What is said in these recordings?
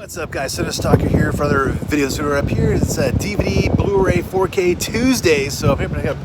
What's up, guys? Cinestalker here for other videos that are up here. It's a DVD, Blu-ray, 4K Tuesday. So I'm here to pick up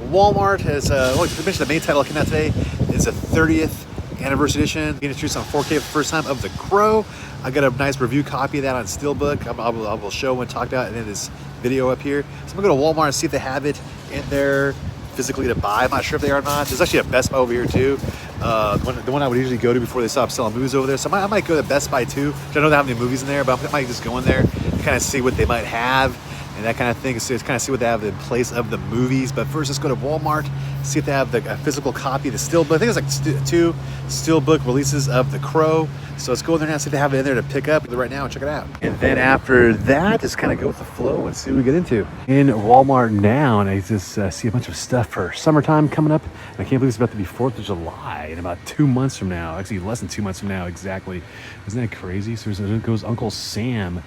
Walmart. Has mentioned the main title came out today. It's a 30th anniversary edition. Being introduced on 4K for the first time of The Crow. I got a nice review copy of that on Steelbook. I will show and talk about it in this video up here. So I'm gonna go to Walmart and see if they have it in there physically to buy. I'm not sure if they are or not. There's actually a Best Buy over here too. The one I would usually go to before they stop selling movies over there. So I might go to Best Buy too. I know they have any movies in there, but I might just go in there and kind of see what they might have and that kind of thing. So kind of see what they have in place of the movies. But first, let's go to Walmart, see if they have a physical copy of the Steelbook. I think it's like two Steelbook releases of The Crow. So let's go in there now, see if they have it in there to pick up right now and check it out. And then after that, just kind of go with the flow and see what we get into. In Walmart now, and I just see a bunch of stuff for summertime coming up. And I can't believe it's about to be 4th of July in about 2 months from now. Actually, less than 2 months from now, exactly. Isn't that crazy? So there goes Uncle Sam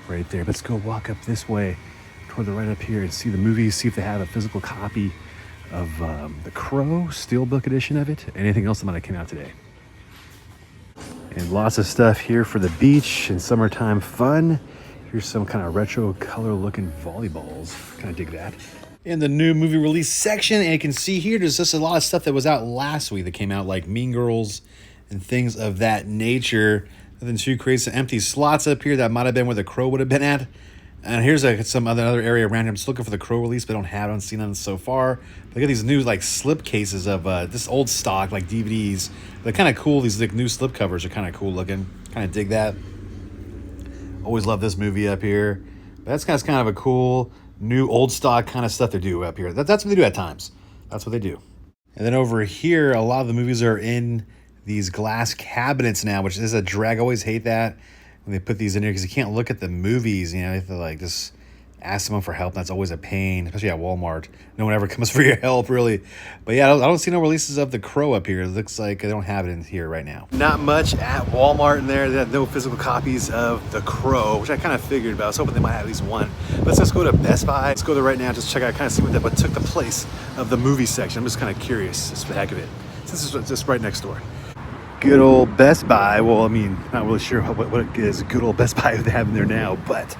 right there. Let's go walk up this way toward the right up here and see the movies, see if they have a physical copy of The Crow, Steelbook edition of it, anything else that might have came out today. And lots of stuff here for the beach and summertime fun. Here's some kind of retro color looking volleyballs. Kind of dig that. In the new movie release section, and you can see here, there's just a lot of stuff that was out last week that came out, like Mean Girls and things of that nature. Nothing too crazy. Some empty slots up here that might have been where The Crow would have been at. And here's some other area around here. I'm just looking for The Crow release, but I haven't seen none so far. They got these new like slip cases of this old stock like DVDs. They're kind of cool. These like new slip covers are kind of cool looking. Kind of dig that. Always love this movie up here. But that's kind of a cool new old stock kind of stuff they do up here. That's what they do at times. That's what they do. And then over here, a lot of the movies are in these glass cabinets now, which is a drag. I always hate that when they put these in here because you can't look at the movies. You know, you have to like just ask someone for help. That's always a pain, especially at Walmart. No one ever comes for your help, really. But yeah, I don't see no releases of The Crow up here. It looks like they don't have it in here right now. Not much at Walmart in there. They have no physical copies of The Crow, which I kind of figured about. I was hoping they might have at least one. But let's go to Best Buy. Let's go there right now, just check out, kind of see what took the place of the movie section. I'm just kind of curious, just for the heck of it. This is just right next door. Good old Best Buy. Well, I mean, not really sure what it is good old Best Buy they have in there now, but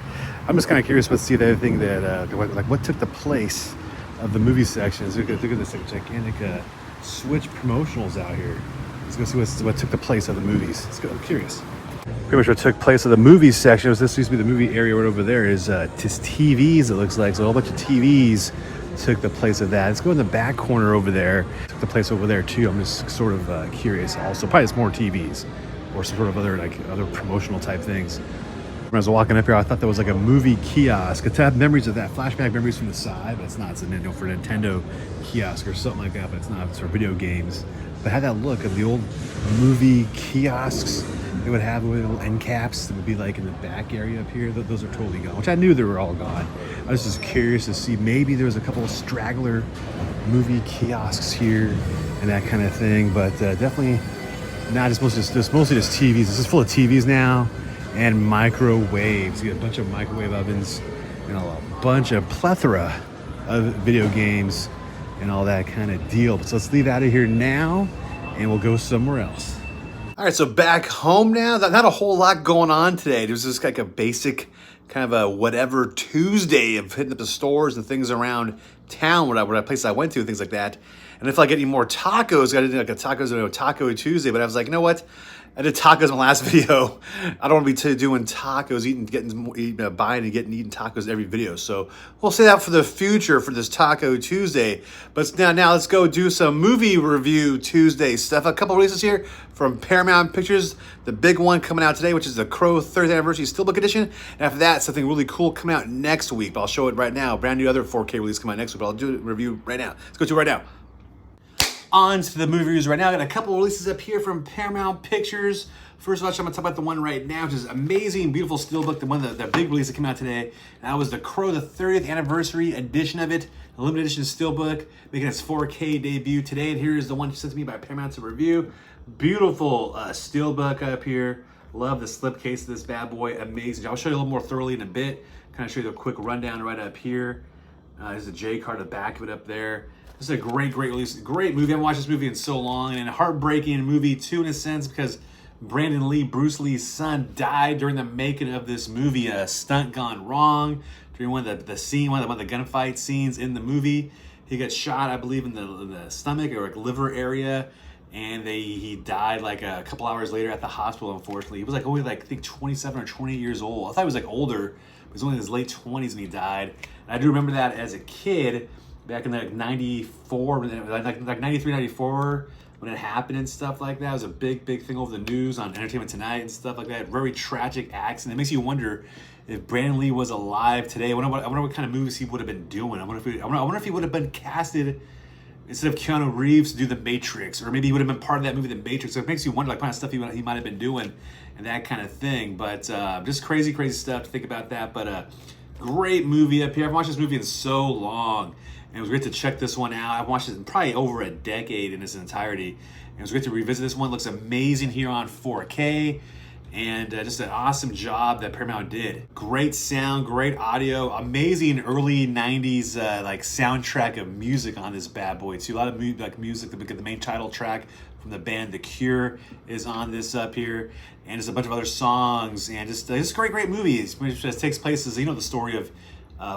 I'm just kind of curious to see the other thing that, like what took the place of the movie sections. Look at this gigantic Switch promotionals out here. Let's go see what took the place of the movies. Let's go, I'm curious. Pretty much what took place of the movies section was this used to be the movie area right over there is just TVs, it looks like. So a whole bunch of TVs took the place of that. Let's go in the back corner over there. Took the place over there too. I'm just sort of curious also. Probably it's more TVs or some sort of other promotional type things. When I was walking up here, I thought there was like a movie kiosk. I have memories of that, flashback memories from the side, but it's not. It's a for Nintendo kiosk or something like that, but it's not. It's for video games. But it had that look of the old movie kiosks they would have with little end caps that would be like in the back area up here. Those are totally gone, which I knew they were all gone. I was just curious to see maybe there was a couple of straggler movie kiosks here and that kind of thing, but definitely not. It's mostly just TVs. This is full of TVs now and microwaves. You get a bunch of microwave ovens and a bunch of plethora of video games and all that kind of deal. So let's leave out of here now and we'll go somewhere else. All right, so back home now. Not a whole lot going on today. There's just like a basic kind of a whatever Tuesday of hitting up the stores and things around town, whatever places I went to, things like that. And if I get any more tacos, I did like a Taco Tuesday, but I was like, you know what? I did tacos in my last video. I don't want to be doing tacos, buying and eating tacos every video. So we'll say that for the future for this Taco Tuesday. But now let's go do some movie review Tuesday stuff. A couple releases here from Paramount Pictures. The big one coming out today, which is the Crow 30th Anniversary Steelbook Edition. And after that, something really cool coming out next week. But I'll show it right now. Brand new other 4K release coming out next week. But I'll do a review right now. Let's go to it right now. On to the movie reviews right now. I got a couple releases up here from Paramount Pictures. First of all, I'm going to talk about the one right now, which is amazing, beautiful Steelbook, the big release that came out today. And that was the Crow, the 30th Anniversary edition of it, the limited edition Steelbook, making its 4K debut today. And here is the one sent to me by Paramount to review. Beautiful Steelbook up here. Love the slipcase of this bad boy. Amazing. I'll show you a little more thoroughly in a bit. Kind of show you the quick rundown right up here. There's a J card at the back of it up there. This is a great release. Great movie. I haven't watched this movie in so long. And a heartbreaking movie, too, in a sense, because Brandon Lee, Bruce Lee's son, died during the making of this movie. A stunt gone wrong during one of the gunfight scenes in the movie. He got shot, I believe, in the stomach or like liver area, and he died like a couple hours later at the hospital. Unfortunately, he was like only like I think 27 or 28 years old. I thought he was like older. He was only in his late 20s when he died. And I do remember that as a kid back in like 94, like 93, 94. When it happened and stuff like that. It was a big thing over the news on Entertainment Tonight and stuff like that. Very tragic accident. It makes you wonder if Brandon Lee was alive today. I wonder what kind of movies he would have been doing. I wonder if he would have been casted instead of Keanu Reeves to do The Matrix, or maybe he would have been part of that movie, The Matrix. So it makes you wonder like kind of stuff he might have been doing and that kind of thing. But just crazy stuff to think about that. But great movie up here. I've watched this movie in so long. And it was great to check this one out. I've watched it in probably over a decade in its entirety. And it was great to revisit this one. It looks amazing here on 4K. And just an awesome job that Paramount did. Great sound, great audio, amazing early 90s like soundtrack of music on this bad boy too. A lot of music. The main title track from the band The Cure is on this up here. And just a bunch of other songs. And just great movies. Which just takes place as, the story of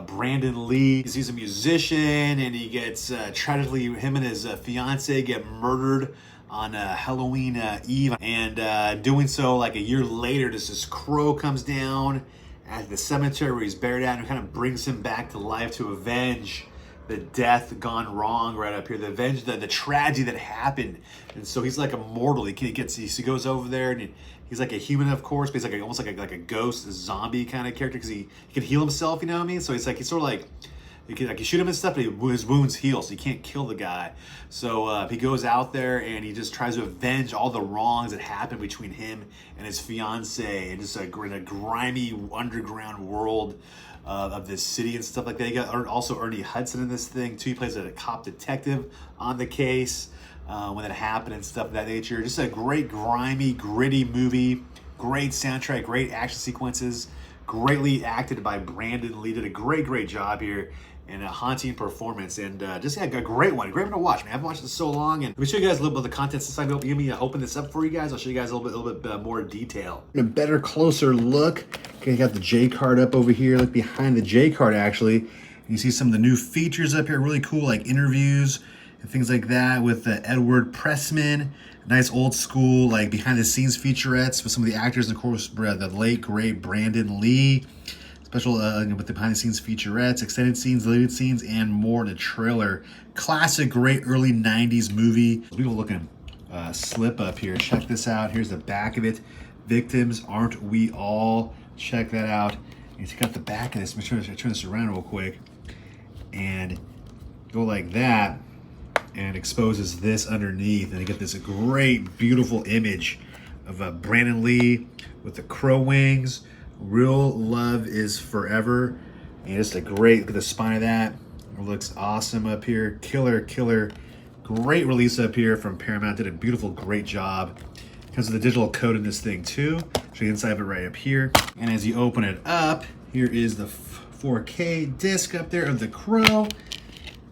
Brandon Lee. He's a musician, and he gets tragically, him and his fiance get murdered on Halloween Eve, and doing so like a year later, this crow comes down at the cemetery where he's buried at and kind of brings him back to life to avenge the death gone wrong right up here, the avenge the tragedy that happened. And so he's like immortal. He goes over there, and he's like a human, of course, but he's like almost like a ghost, a zombie kind of character, because he can heal himself, you know what I mean? So he's sort of like you shoot him and stuff, but his wounds heal, so you can't kill the guy. So he goes out there and he just tries to avenge all the wrongs that happened between him and his fiance, and just in a grimy underground world of this city and stuff like that. You got also Ernie Hudson in this thing too. He plays a cop detective on the case when it happened and stuff of that nature. Just a great grimy, gritty movie. Great soundtrack, great action sequences. Greatly acted by Brandon Lee. Did a great job here. And a haunting performance, and a great one to watch, man. I haven't watched it so long, and let me show you guys a little bit of the content since I give me open this up for you guys. I'll show you guys a little bit more detail. A better, closer look. Okay, you got the J card up over here. Look behind the J card, actually. You see some of the new features up here, really cool, like interviews and things like that with Edward Pressman. Nice old school, like behind the scenes featurettes with some of the actors, and of course, the late great Brandon Lee. Special with the behind-the-scenes featurettes, extended scenes, deleted scenes, and more in the trailer. Classic, great early 90s movie. People looking slip up here. Check this out. Here's the back of it. Victims, aren't we all? Check that out. And check out the back of this. Make sure I turn this around real quick. And go like that. And exposes this underneath. And you get this great, beautiful image of Brandon Lee with the crow wings. Real love is forever. And just a great, look at the spine of that. It looks awesome up here. Killer. Great release up here from Paramount. Did a beautiful, great job. Comes with the digital code in this thing too. Show you the inside of it right up here. And as you open it up, here is the 4K disc up there of the crow.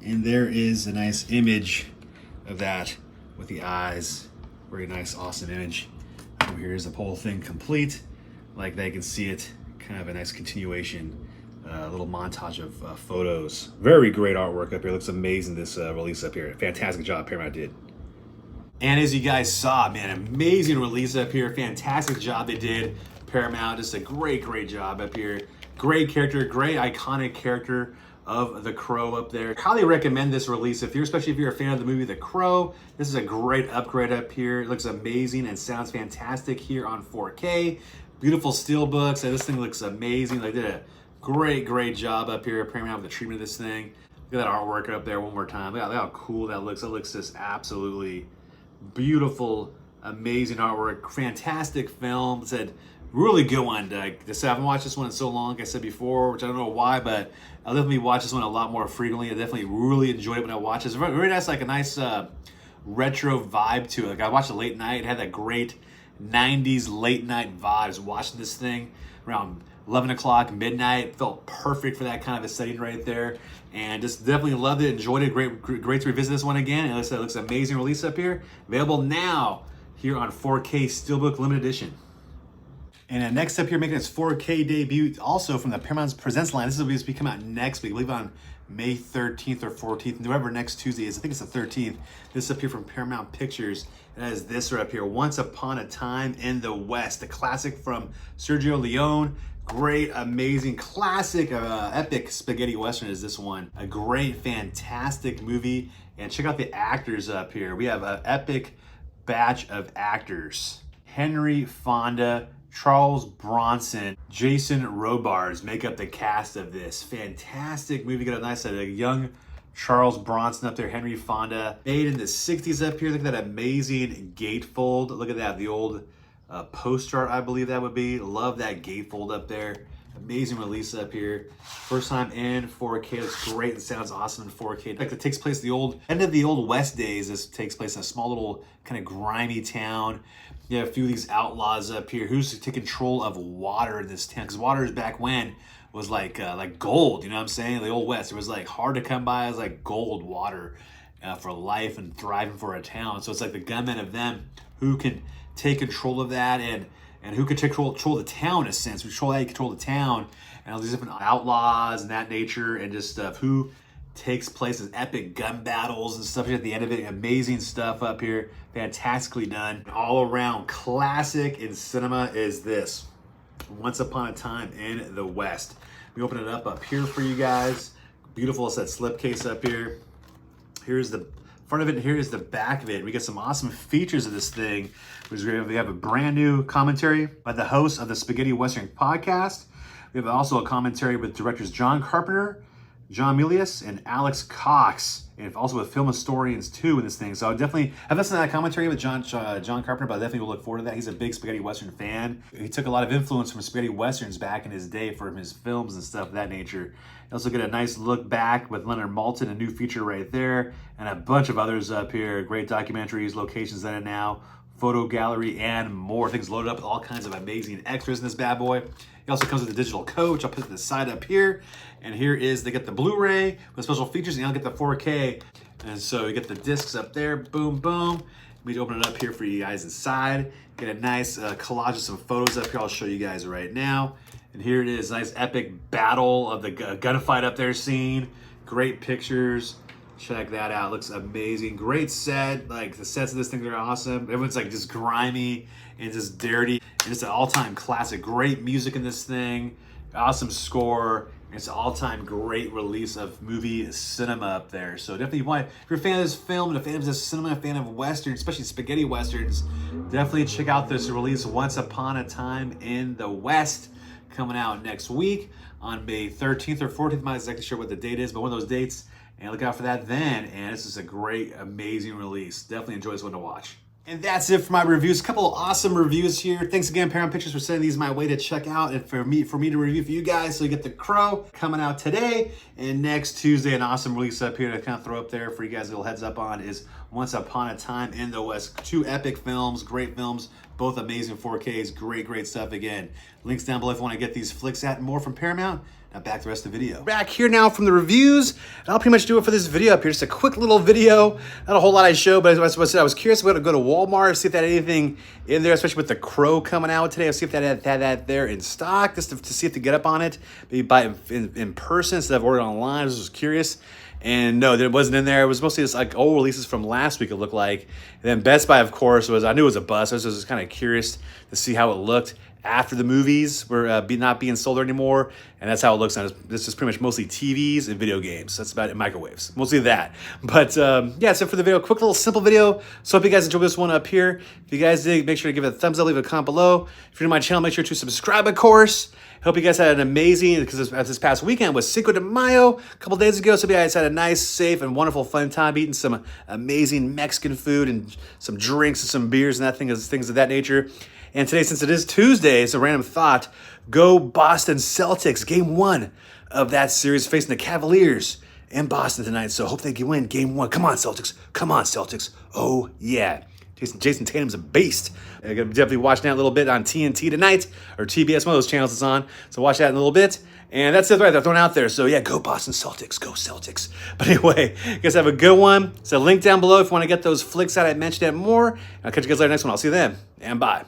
And there is a nice image of that with the eyes. Very nice, awesome image. Over here is the whole thing complete. Like that, you can see it, kind of a nice continuation, little montage of photos. Very great artwork up here. Looks amazing, this release up here. Fantastic job Paramount did. And as you guys saw, man, amazing release up here. Fantastic job they did. Paramount, just a great job up here. Great character, great iconic character of the Crow up there. Highly recommend this release especially if you're a fan of the movie The Crow. This is a great upgrade up here. It looks amazing and sounds fantastic here on 4K. Beautiful Steelbook. So this thing looks amazing. They did a great job up here. Paramount with the treatment of this thing. Look at that artwork up there one more time. Look at how cool that looks. It looks just absolutely beautiful, amazing artwork. Fantastic film. Said really good one. I haven't watched this one in so long, like I said before, which I don't know why, but I'll definitely watch this one a lot more frequently. I definitely really enjoyed it when I watched it. It's very nice, like a nice retro vibe to it. Like I watched it late night. It had that great 90s late night vibes. Watching this thing around 11 o'clock, midnight. Felt perfect for that kind of a setting right there. And just definitely loved it, enjoyed it. Great to revisit this one again. And like I said, it looks amazing release up here. Available now here on 4K Steelbook Limited Edition. And next up here, making its 4K debut, also from the Paramount Presents line. This will be come out next week, I believe on May 13th or 14th, whatever next Tuesday is. I think it's the 13th. This is up here from Paramount Pictures. It has this right up here, Once Upon a Time in the West, the classic from Sergio Leone. Great, amazing, classic, epic spaghetti western is this one. A great, fantastic movie. And check out the actors up here. We have an epic batch of actors. Henry Fonda, Charles Bronson, Jason Robards make up the cast of this fantastic movie. Got a nice young Charles Bronson up there, Henry Fonda. Made in the 60s up here. Look at that amazing gatefold. Look at that, the old poster art, I believe that would be. Love that gatefold up there. Amazing release up here. First time in 4K. Looks great. It sounds awesome in 4K. Like it takes place end of the old West days. This takes place in a small little kind of grimy town. You have a few of these outlaws up here. Who's to take control of water in this town? Because water is back when was like gold. You know what I'm saying? The old West. It was like hard to come by. It was like gold water for life and thriving for a town. So it's like the gunmen of them who can take control of that and who can control the town in a sense. Control how you control the town and all these different outlaws and that nature and just stuff. Who takes place as epic gun battles and stuff at the end of it. Amazing stuff up here. Fantastically done. All around classic in cinema is this. Once Upon a Time in the West. We open it up here for you guys. Beautiful. It's that slipcase up here. Here's the front of it, and here is the back of it. We get some awesome features of this thing, which is great. We have a brand new commentary by the host of the Spaghetti Western podcast. We have also a commentary with directors John Carpenter, John Milius, and Alex Cox, and also with film historians too in this thing. So I definitely have listened to that commentary with John Carpenter, but I definitely will look forward to that. He's a big spaghetti western fan. He took a lot of influence from spaghetti westerns back in his day for his films and stuff of that nature. You also get a nice look back with Leonard Maltin, a new feature right there, and a bunch of others up here. Great documentaries, locations that are now, photo gallery, and more. Things loaded up with all kinds of amazing extras in this bad boy. It also comes with a digital coach. I'll put it to the side up here. And here is, they get the Blu-ray with special features, and you'll get the 4K. And so you get the discs up there, boom, boom. Let me open it up here for you guys inside. Get a nice collage of some photos up here. I'll show you guys right now. And here it is, nice epic battle of the gunfight up there scene. Great pictures. Check that out, looks amazing. Great set, like the sets of this thing are awesome. Everyone's like just grimy and just dirty. And it's an all-time classic. Great music in this thing, awesome score. It's an all-time great release of movie cinema up there. So definitely, if you're a fan of this film and a fan of this cinema, a fan of westerns, especially spaghetti westerns, definitely check out this release, Once Upon a Time in the West, coming out next week on May 13th or 14th. I'm not exactly sure what the date is, but one of those dates. And look out for that then. And this is a great, amazing release. Definitely enjoy this one to watch. And that's it for my reviews. A couple of awesome reviews here. Thanks again, Paramount Pictures, for sending these my way to check out and for me to review for you guys. So you get The Crow coming out today, and next Tuesday, an awesome release up here to kind of throw up there for you guys. A little heads up on is Once Upon a Time in the West. Two epic films, great films, both amazing 4Ks. Great stuff. Again, links down below if you want to get these flicks at and more from Paramount. Now back to the rest of the video. Back here now from the reviews, and I'll pretty much do it for this video up here. Just a quick little video. Not a whole lot I show, but as I said, I was curious about to go to Walmart, see if they had anything in there, especially with The Crow coming out today. I'll see if they had that there in stock, just to see if they get up on it. Maybe buy it in person instead of ordering online. I was just curious. And no, it wasn't in there. It was mostly just like old releases from last week, it looked like. And then Best Buy, of course, I knew it was a bust. I was just kind of curious to see how it looked after the movies were not being sold anymore, and that's how it looks now. This is pretty much mostly TVs and video games. That's about it, microwaves, mostly that. But yeah, so for the video, quick little simple video. So hope you guys enjoyed this one up here. If you guys did, make sure to give it a thumbs up, leave a comment below. If you're new to my channel, make sure to subscribe, of course. Hope you guys had an amazing, because this past weekend was Cinco de Mayo, a couple days ago. So hope you guys had a nice, safe, and wonderful, fun time eating some amazing Mexican food and some drinks and some beers and things of that nature. And today, since it is Tuesday, it's a random thought. Go Boston Celtics, game 1 of that series, facing the Cavaliers in Boston tonight. So hope they can win game 1. Come on, Celtics. Come on, Celtics. Oh, yeah. Jason Tatum's a beast. I'm gonna definitely watch that a little bit on TNT tonight, or TBS, one of those channels it's on. So watch that in a little bit. And that's it right there, thrown out there. So yeah, go Boston Celtics, go Celtics. But anyway, you guys have a good one. So link down below if you want to get those flicks that I mentioned and more. I'll catch you guys later next one. I'll see you then, and bye.